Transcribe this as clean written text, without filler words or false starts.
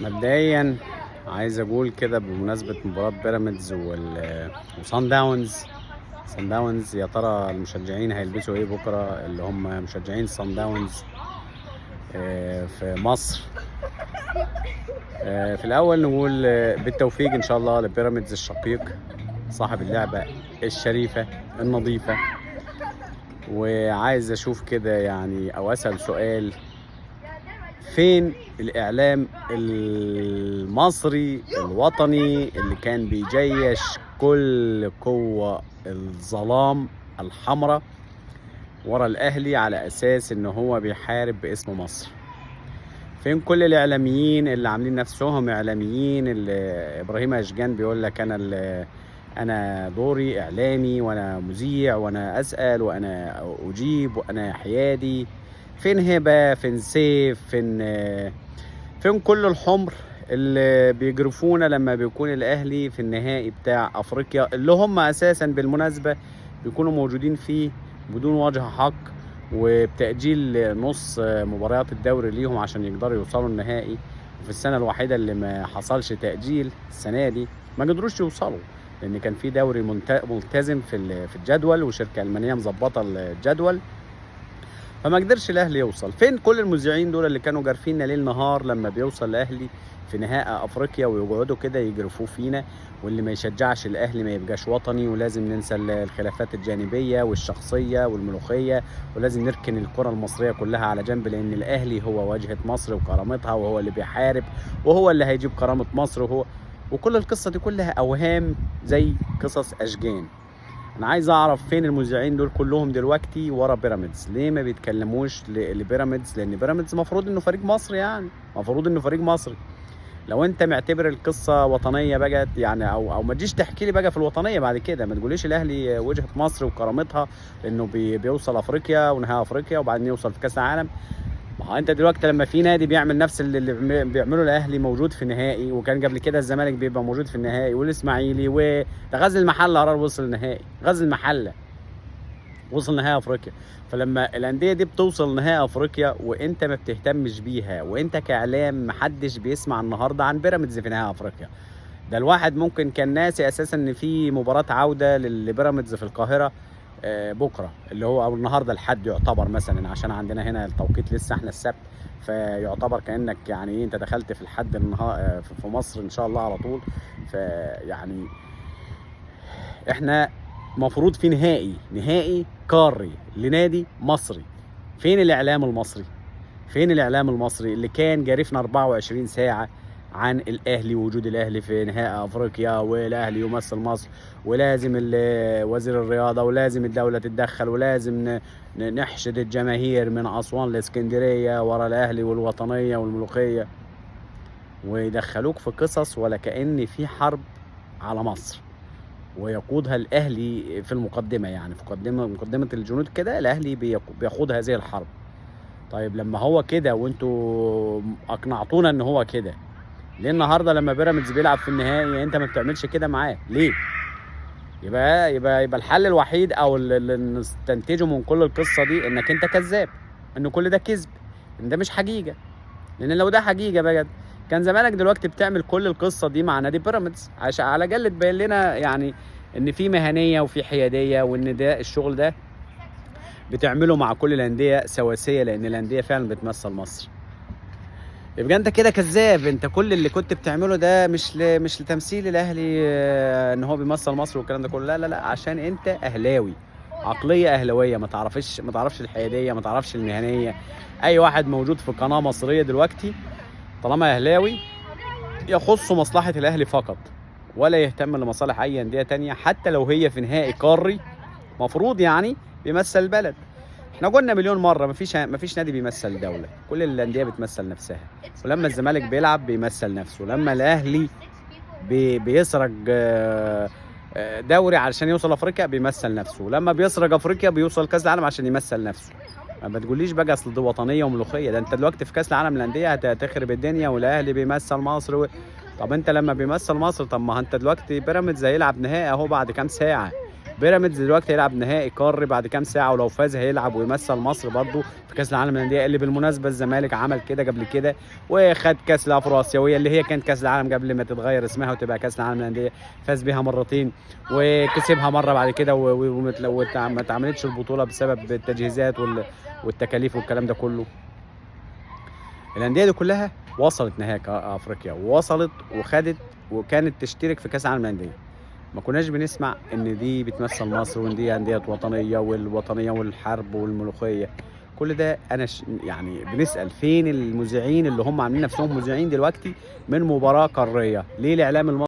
مبدئيا عايز اقول كده بمناسبة مباراة بيراميدز وصن داونز. صن داونز يا ترى المشجعين هيلبسوا ايه بكرة، اللي هم مشجعين صن داونز في مصر. في الاول نقول بالتوفيق ان شاء الله لبيراميدز الشقيق صاحب اللعبة الشريفة النظيفة. وعايز اشوف كده يعني او اسأل سؤال: فين الإعلام المصري الوطني اللي كان بيجيش كل قوة الظلام الحمراء ورا الأهلي على أساس إن هو بيحارب باسم مصر؟ فين كل الإعلاميين اللي عاملين نفسهم إعلاميين، اللي إبراهيم أشجان بيقول لك أنا دوري إعلامي وأنا مذيع وأنا أسأل وأنا أجيب وأنا حيادي؟ فين هبة؟ فين سيف؟ فين كل الحمر اللي بيجرفونا لما بيكون الأهلي في النهائي بتاع أفريقيا، اللي هم أساسا بالمناسبة بيكونوا موجودين فيه بدون وجه حق وبتأجيل نص مباريات الدوري ليهم عشان يقدروا يوصلوا النهائي؟ وفي السنة الوحيدة اللي ما حصلش تأجيل السنة دي ما قدروش يوصلوا، لأن كان في دوري ملتزم في الجدول وشركة ألمانية مظبطة الجدول، فما قدرش الاهلي يوصل. فين كل المذيعين دول اللي كانوا جارفيننا ليل نهار لما بيوصل الاهلي في نهائي افريقيا ويقعدوا كده يجرفوه فينا؟ واللي ما يشجعش الاهلي ما يبقاش وطني، ولازم ننسى الخلافات الجانبيه والشخصيه والملوخيه، ولازم نركن الكره المصريه كلها على جنب، لان الاهلي هو واجهه مصر وكرامتها، وهو اللي بيحارب وهو اللي هيجيب كرامه مصر، وكل القصه دي كلها اوهام زي قصص اشجان. انا عايز اعرف فين المذيعين دول كلهم دلوقتي ورا بيراميدز؟ ليه ما بيتكلموش لبيراميدز؟ لان بيراميدز مفروض انه فريق مصري، يعني مفروض انه فريق مصري. لو انت معتبر القصه وطنيه بقى يعني، او ما تجيش تحكي لي بقى في الوطنيه بعد كده، ما تقوليش الاهلي وجهه مصر وكرامتها لانه بيوصل افريقيا ونهائي افريقيا وبعدين يوصل في كاس العالم. ما هو انت دلوقتي لما في نادي بيعمل نفس اللي بيعمله الاهلي موجود في النهائي، وكان قبل كده الزمالك بيبقى موجود في النهائي والاسماعيلي وده غزل المحله قرار وصل النهائي، غزل المحله وصل نهائي افريقيا. فلما الانديه دي بتوصل نهائي افريقيا وانت ما بتهتمش بيها، وانت كاعلام محدش بيسمع النهارده عن بيراميدز في نهائي افريقيا، ده الواحد ممكن كان ناسي اساسا ان في مباراه عوده لبيراميدز في القاهره بكره، اللي هو او النهارده الحد يعتبر مثلا، عشان عندنا هنا التوقيت لسه احنا السبت، فيعتبر كانك يعني ايه انت دخلت في الحد في مصر ان شاء الله على طول. فيعني احنا مفروض في نهائي قاري لنادي مصري. فين الاعلام المصري؟ فين الاعلام المصري اللي كان جارفنا 24 ساعه عن الاهلي ووجود الاهلي في نهائي افريقيا، والاهلي يمثل مصر، ولازم وزير الرياضه، ولازم الدوله تتدخل، ولازم نحشد الجماهير من اسوان لاسكندريه ورا الاهلي والوطنيه والملوخيه، ويدخلوك في قصص ولا كأن في حرب على مصر ويقودها الاهلي في المقدمه، يعني في مقدمه الجنود كده الاهلي بيقود هذه الحرب. طيب لما هو كده وانتوا اقنعتونا ان هو كده، ليه النهارده لما بيراميدز بيلعب في النهائي انت ما بتعملش كده معاه؟ ليه؟ يبقى الحل الوحيد او اللي نستنتجه من كل القصه دي انك انت كذاب، ان كل ده كذب، ان ده مش حقيقه. لان لو ده حقيقه بجد كان زمانك دلوقتي بتعمل كل القصه دي مع نادي بيراميدز، عشان على الاقل تبين لنا يعني ان في مهنيه وفي حياديه، وان ده الشغل ده بتعمله مع كل الانديه سواسيه، لان الانديه فعلا بتمثل مصر. يبقى انت كده كذاب، انت كل اللي كنت بتعمله ده مش لتمثيل الاهلي ان هو بيمثل مصر والكلام ده كله، لا لا لا، عشان انت اهلاوي، عقليه اهلاويه، ما تعرفش الحياديه، ما تعرفش المهنيه. اي واحد موجود في قناه مصريه دلوقتي طالما اهلاوي يخص مصلحه الاهلي فقط، ولا يهتم لمصالح اي انديه تانية، حتى لو هي في نهائي قاري مفروض يعني بيمثل البلد. احنا قلنا مليون مره مفيش نادي بيمثل دوله، كل الانديه بتمثل نفسها. ولما الزمالك بيلعب بيمثل نفسه، لما الاهلي بيسرق دوري علشان يوصل افريقيا بيمثل نفسه، لما بيسرق افريقيا بيوصل كاس العالم عشان يمثل نفسه. ما تقوليش بقى اصل دي وطنيه وملوخيه، ده انت دلوقتي في كاس العالم للانديه هتخرب الدنيا والاهلي بيمثل مصر طب انت لما بيمثل مصر، طب ما انت دلوقتي بيراميدز هيلعب نهائي اهو بعد كام ساعه، بيراميدز دلوقتي هيلعب نهائي قاري بعد كام ساعه، ولو فاز هيلعب ويمثل مصر برضه في كاس العالم للانديه، اللي بالمناسبه الزمالك عمل كده قبل كده وخد كاس الافرو اسيويه اللي هي كانت كاس العالم قبل ما تتغير اسمها وتبقى كاس العالم للانديه، فاز بيها مرتين وكسبها مره بعد كده، وما اتعملتش البطوله بسبب التجهيزات والتكاليف والكلام ده كله. الانديه دي كلها وصلت نهائي افريقيا، ووصلت وخدت وكانت تشترك في كاس العالم للانديه. ما كناش بنسمع ان دي بتمثل مصر وان دي انديه وطنيه والوطنيه والحرب والملوخيه. كل ده انا يعني بنسال فين المذيعين اللي هم عاملين نفسهم مذيعين دلوقتي من مباراه قاريه؟ ليه الاعلام المصري